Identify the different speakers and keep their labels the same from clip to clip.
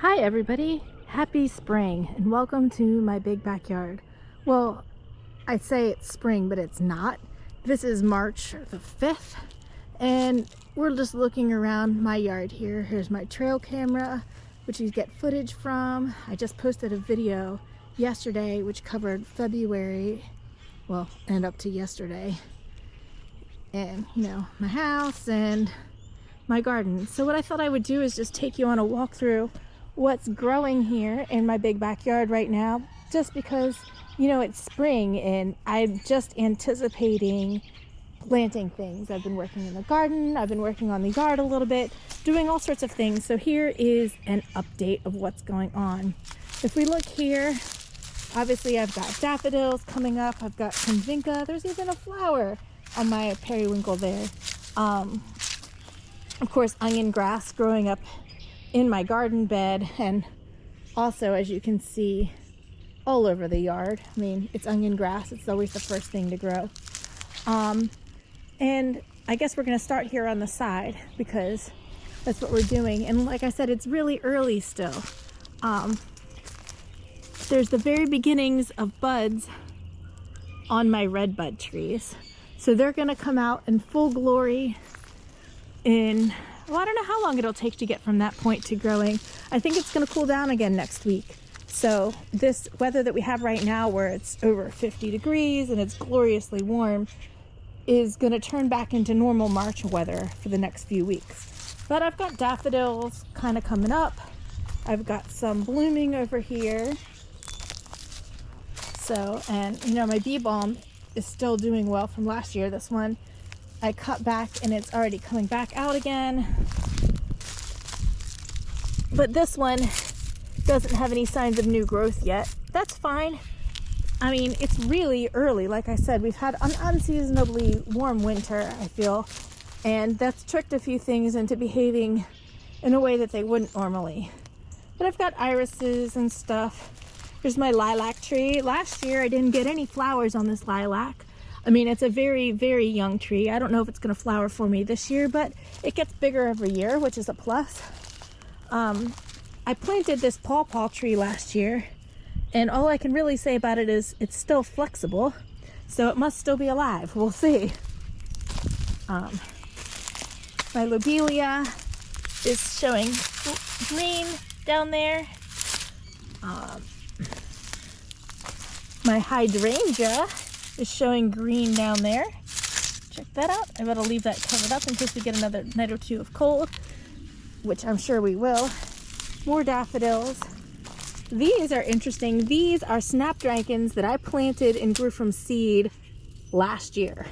Speaker 1: Hi everybody, happy spring and welcome to my big backyard. Well, I say it's spring, but it's not. This is March the 5th and we're just looking around my yard here. Here's my trail camera, which you get footage from. I just posted a video yesterday which covered February, well, and up to yesterday. And, you know, my house and my garden. So what I thought I would do is just take you on a walk through what's growing here in my big backyard right now, just because, you know, it's spring and I'm just anticipating planting things. I've been working in the garden, I've been working on the yard a little bit, doing all sorts of things. So here is an update of what's going on. If we look here, obviously I've got daffodils coming up, I've got some vinca, there's even a flower on my periwinkle there. Of course, onion grass growing up in my garden bed, and also, as you can see, all over the yard. I mean, it's onion grass, it's always the first thing to grow. And I guess we're going to start here on the side because that's what we're doing. And like I said, it's really early still. There's the very beginnings of buds on my red bud trees. So they're going to come out in full glory in, well, I don't know how long it'll take to get from that point to growing. I think it's going to cool down again next week. So this weather that we have right now, where it's over 50 degrees and it's gloriously warm, is going to turn back into normal March weather for the next few weeks. But I've got daffodils kind of coming up. I've got some blooming over here. So, and you know, my bee balm is still doing well from last year. This one I cut back and it's already coming back out again. But this one doesn't have any signs of new growth yet. That's fine. I mean, it's really early. Like I said, we've had an unseasonably warm winter, I feel, and that's tricked a few things into behaving in a way that they wouldn't normally. But I've got irises and stuff. Here's my lilac tree. Last year I didn't get any flowers on this lilac. I mean, it's a very, very young tree. I don't know if it's going to flower for me this year, but it gets bigger every year, which is a plus. I planted this pawpaw tree last year, and all I can really say about it is it's still flexible, so it must still be alive. We'll see. My lobelia is showing green down there. My hydrangea is showing green down there. Check that out. I better leave that covered up in case we get another night or two of cold, which I'm sure we will. More daffodils. These are interesting. These are snapdragons that I planted and grew from seed last year.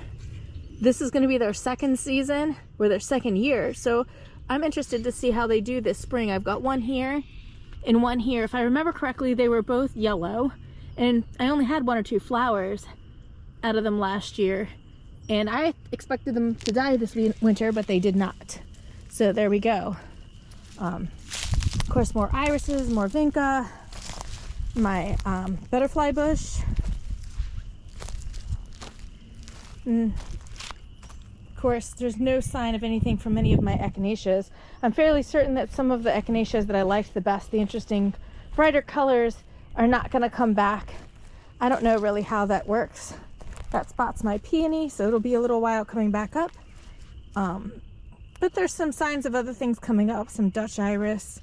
Speaker 1: This is going to be their second season, or their second year. So I'm interested to see how they do this spring. I've got one here and one here. If I remember correctly, they were both yellow, and I only had one or two flowers out of them last year, and I expected them to die this winter, but they did not. So there we go. Of course, more irises, more vinca, my butterfly bush. And of course, there's no sign of anything from any of my echinaceas. I'm fairly certain that some of the echinaceas that I liked the best, the interesting, brighter colors, are not going to come back. I don't know really how that works. That spot's my peony, so it'll be a little while coming back up. But there's some signs of other things coming up, some Dutch iris.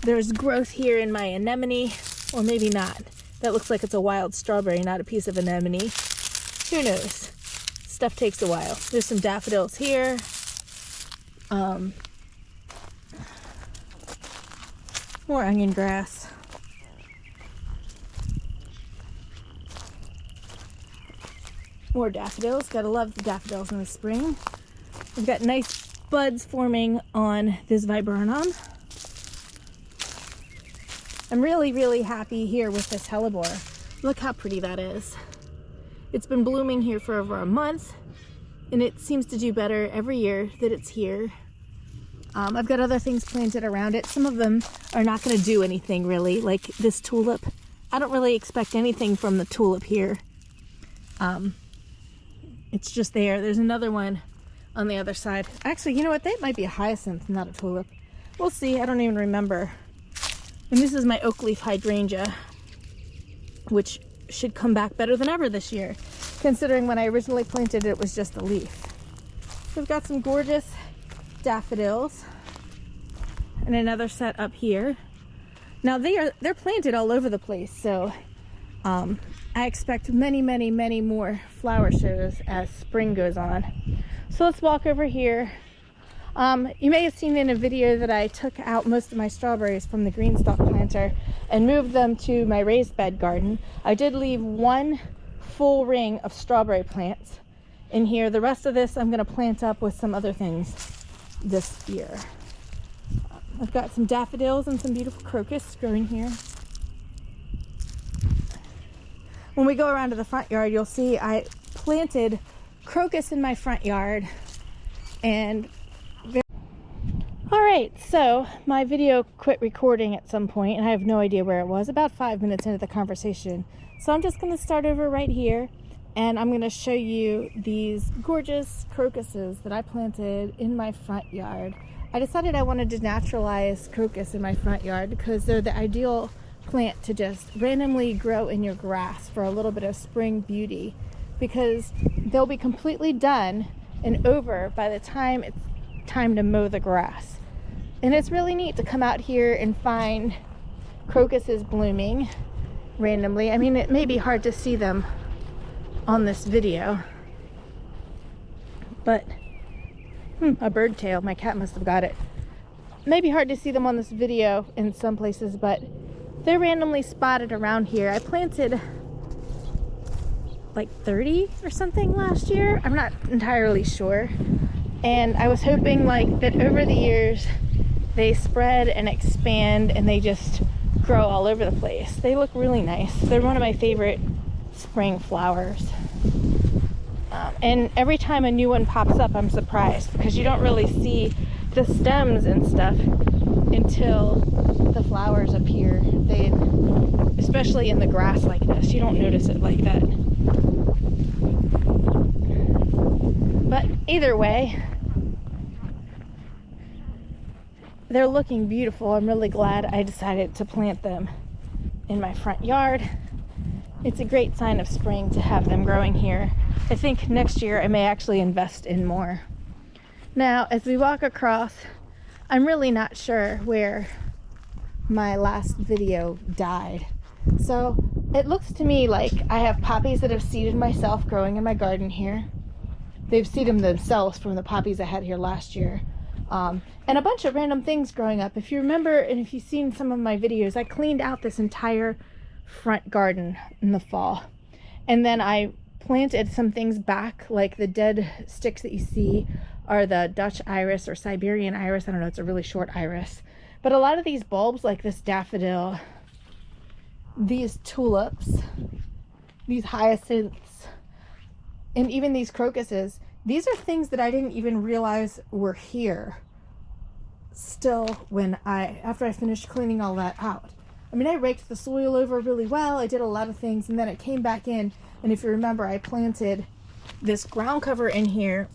Speaker 1: There's growth here in my anemone, or maybe not. That looks like it's a wild strawberry, not a piece of anemone. Who knows? Stuff takes a while. There's some daffodils here. More onion grass. More daffodils. Gotta love the daffodils in the spring. We've got nice buds forming on this viburnum. I'm really, really happy here with this hellebore. Look how pretty that is. It's been blooming here for over a month, and it seems to do better every year that it's here. I've got other things planted around it. Some of them are not going to do anything really, like this tulip. I don't really expect anything from the tulip here. It's just there. There's another one on the other side. Actually, you know what? That might be a hyacinth, not a tulip. We'll see. I don't even remember. And this is my oak leaf hydrangea, which should come back better than ever this year, considering when I originally planted it was just a leaf. So we've got some gorgeous daffodils and another set up here. Now they're planted all over the place, so I expect many more flower shows as spring goes on. So let's walk over here. You may have seen in a video that I took out most of my strawberries from the green stalk planter and moved them to my raised bed garden. I did leave one full ring of strawberry plants in here. The rest of this I'm going to plant up with some other things this year. I've got some daffodils and some beautiful crocus growing here. When we go around to the front yard, you'll see I planted crocus in my front yard. And all right, so my video quit recording at some point and I have no idea where it was, about 5 minutes into the conversation. So I'm just going to start over right here, and I'm going to show you these gorgeous crocuses that I planted in my front yard. I decided I wanted to naturalize crocus in my front yard because they're the ideal plant to just randomly grow in your grass for a little bit of spring beauty, because they'll be completely done and over by the time it's time to mow the grass. And it's really neat to come out here and find crocuses blooming randomly. I mean, it may be hard to see them on this video, but a bird tail, my cat must have got it. Maybe hard to see them on this video in some places, but they're randomly spotted around here. I planted like 30 or something last year. I'm not entirely sure. And I was hoping like that over the years they spread and expand and they just grow all over the place. They look really nice. They're one of my favorite spring flowers. And every time a new one pops up, I'm surprised because you don't really see the stems and stuff until the flowers appear. Especially in the grass like this, you don't notice it like that. But either way, they're looking beautiful. I'm really glad I decided to plant them in my front yard. It's a great sign of spring to have them growing here. I think next year I may actually invest in more. Now, as we walk across, I'm really not sure where my last video died. So it looks to me like I have poppies that have seeded myself growing in my garden here. They've seeded themselves from the poppies I had here last year. And a bunch of random things growing up. If you remember, and if you've seen some of my videos, I cleaned out this entire front garden in the fall. And then I planted some things back, like the dead sticks that you see are the Dutch iris or Siberian iris. I don't know, it's a really short iris. But a lot of these bulbs, like this daffodil, these tulips, these hyacinths, and even these crocuses, these are things that I didn't even realize were here still after I finished cleaning all that out. I mean, I raked the soil over really well. I did a lot of things, and then it came back in. And if you remember, I planted this ground cover in here,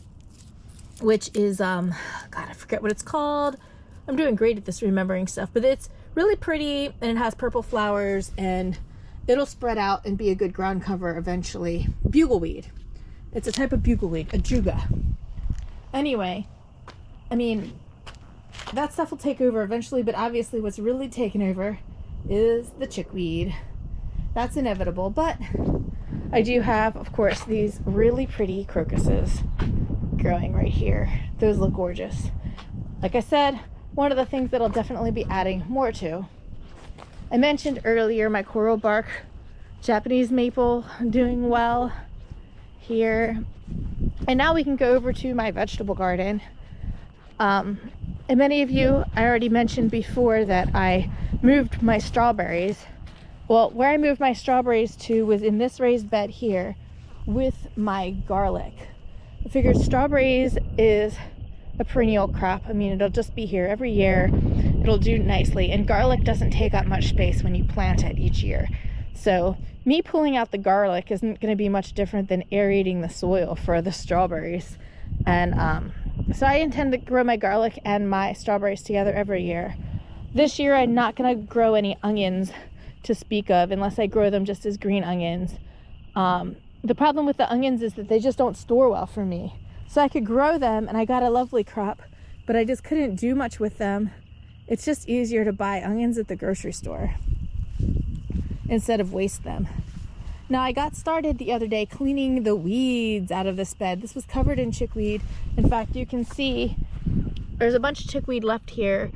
Speaker 1: which is, God, I forget what it's called. I'm doing great at this remembering stuff, but it's really pretty and it has purple flowers and it'll spread out and be a good ground cover eventually. Bugleweed. It's a type of bugleweed, a juga. Anyway, I mean, that stuff will take over eventually, but obviously what's really taken over is the chickweed. That's inevitable, but I do have, of course, these really pretty crocuses growing right here. Those look gorgeous. Like I said, one of the things that I'll definitely be adding more to. I mentioned earlier my coral bark Japanese maple doing well here. And now we can go over to my vegetable garden. And many of you, I already mentioned before that I moved my strawberries. Well, where I moved my strawberries to was in this raised bed here with my garlic. I figured strawberries is a perennial crop. I mean, it'll just be here every year. It'll do nicely. And garlic doesn't take up much space when you plant it each year. So me pulling out the garlic isn't going to be much different than aerating the soil for the strawberries. And so I intend to grow my garlic and my strawberries together every year. This year I'm not gonna grow any onions to speak of unless I grow them just as green onions. The problem with the onions is that they just don't store well for me. So I could grow them and I got a lovely crop, but I just couldn't do much with them. It's just easier to buy onions at the grocery store instead of waste them. Now I got started the other day cleaning the weeds out of this bed. This was covered in chickweed. In fact, you can see there's a bunch of chickweed left here.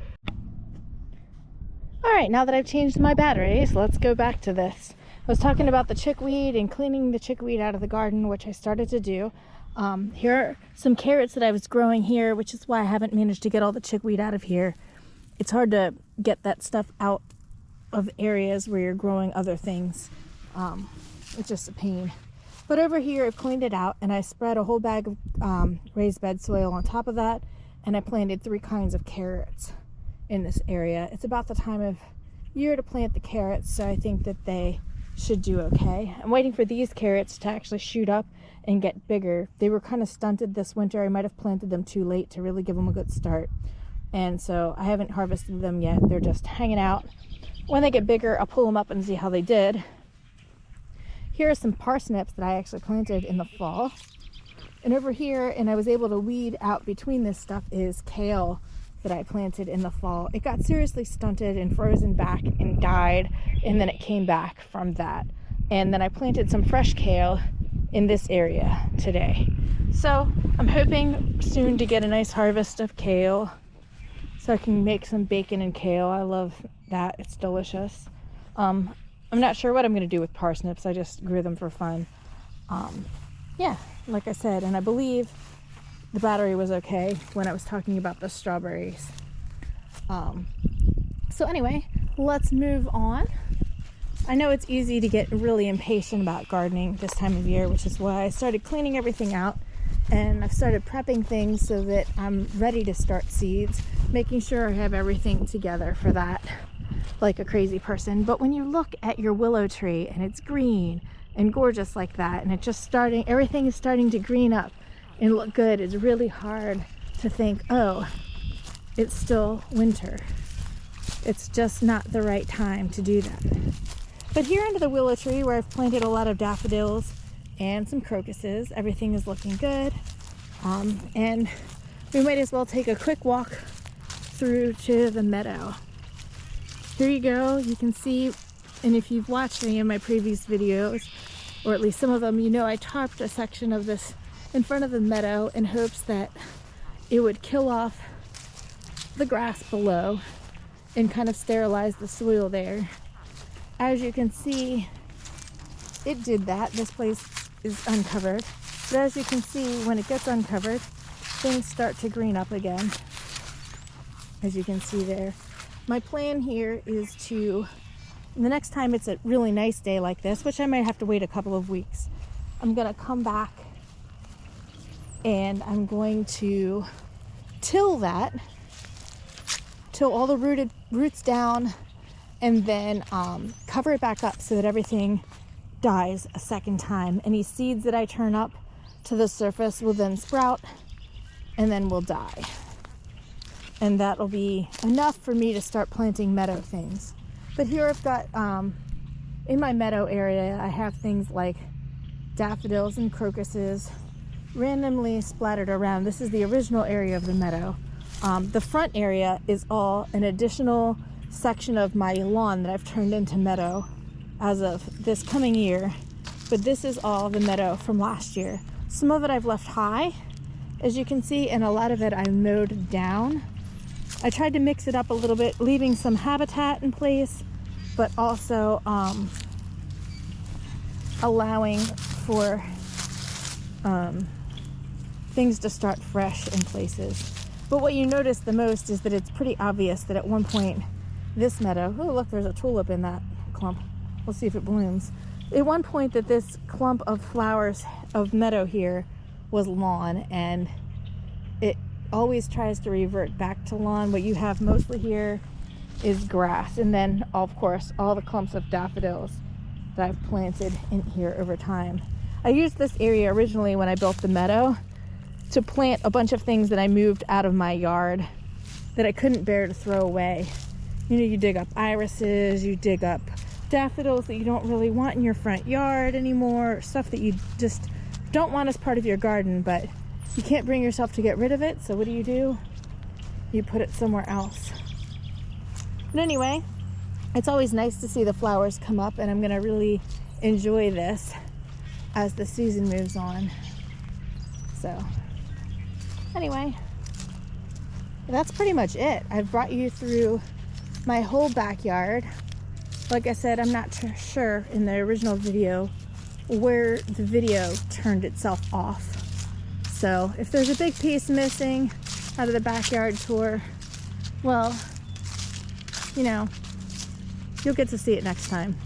Speaker 1: All right, now that I've changed my batteries, let's go back to this. I was talking about the chickweed and cleaning the chickweed out of the garden, which I started to do. Here are some carrots that I was growing here, which is why I haven't managed to get all the chickweed out of here. It's hard to get that stuff out of areas where you're growing other things. It's just a pain. But over here, I've cleaned it out and I spread a whole bag of raised bed soil on top of that, and I planted 3 kinds of carrots in this area. It's about the time of year to plant the carrots, so I think that they should do okay. I'm waiting for these carrots to actually shoot up and get bigger. They were kind of stunted this winter. I might have planted them too late to really give them a good start. And so I haven't harvested them yet. They're just hanging out. When they get bigger, I'll pull them up and see how they did. Here are some parsnips that I actually planted in the fall. And over here, and I was able to weed out between this stuff, is kale that I planted in the fall. It got seriously stunted and frozen back and died, and then it came back from that. And then I planted some fresh kale in this area today. So I'm hoping soon to get a nice harvest of kale so I can make some bacon and kale. I love that, it's delicious. I'm not sure what I'm gonna do with parsnips. I just grew them for fun. Yeah, like I said, and I believe the battery was okay when I was talking about the strawberries. So anyway, let's move on. I know it's easy to get really impatient about gardening this time of year, which is why I started cleaning everything out, and I've started prepping things so that I'm ready to start seeds, making sure I have everything together for that like a crazy person. But when you look at your willow tree and it's green and gorgeous like that, and it's just starting, everything is starting to green up and look good, it's really hard to think, oh, it's still winter. It's just not the right time to do that. But here under the willow tree, where I've planted a lot of daffodils and some crocuses, everything is looking good. And we might as well take a quick walk through to the meadow. Here you go, you can see, and if you've watched any of my previous videos, or at least some of them, you know I tarped a section of this in front of the meadow in hopes that it would kill off the grass below and kind of sterilize the soil there. As you can see, it did that. This place is uncovered. But as you can see, when it gets uncovered, things start to green up again. As you can see there. My plan here is to, the next time it's a really nice day like this, which I might have to wait a couple of weeks, I'm gonna come back and I'm going to till all the roots down, and then cover it back up so that everything dies a second time. Any seeds that I turn up to the surface will then sprout and then will die. And that'll be enough for me to start planting meadow things. But here I've got, in my meadow area, I have things like daffodils and crocuses randomly splattered around. This is the original area of the meadow. The front area is all an additional section of my lawn that I've turned into meadow as of this coming year. But this is all the meadow from last year. Some of it I've left high, as you can see, and a lot of it I mowed down. I tried to mix it up a little bit, leaving some habitat in place, but also allowing for things to start fresh in places. But what you notice the most is that it's pretty obvious that at one point this meadow, oh look, there's a tulip in that clump. We'll see if it blooms. At one point that this clump of flowers of meadow here was lawn, and it always tries to revert back to lawn. What you have mostly here is grass, and then of course all the clumps of daffodils that I've planted in here over time. I used this area originally when I built the meadow to plant a bunch of things that I moved out of my yard that I couldn't bear to throw away. You know, you dig up irises, you dig up daffodils that you don't really want in your front yard anymore, stuff that you just don't want as part of your garden, but you can't bring yourself to get rid of it. So what do? You put it somewhere else. But anyway, it's always nice to see the flowers come up, and I'm gonna really enjoy this as the season moves on. So anyway, that's pretty much it. I've brought you through my whole backyard. Like I said, I'm not sure in the original video where the video turned itself off. So if there's a big piece missing out of the backyard tour, well, you know, you'll get to see it next time.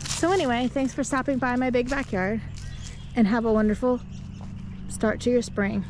Speaker 1: So anyway, thanks for stopping by my big backyard, and have a wonderful start to your spring.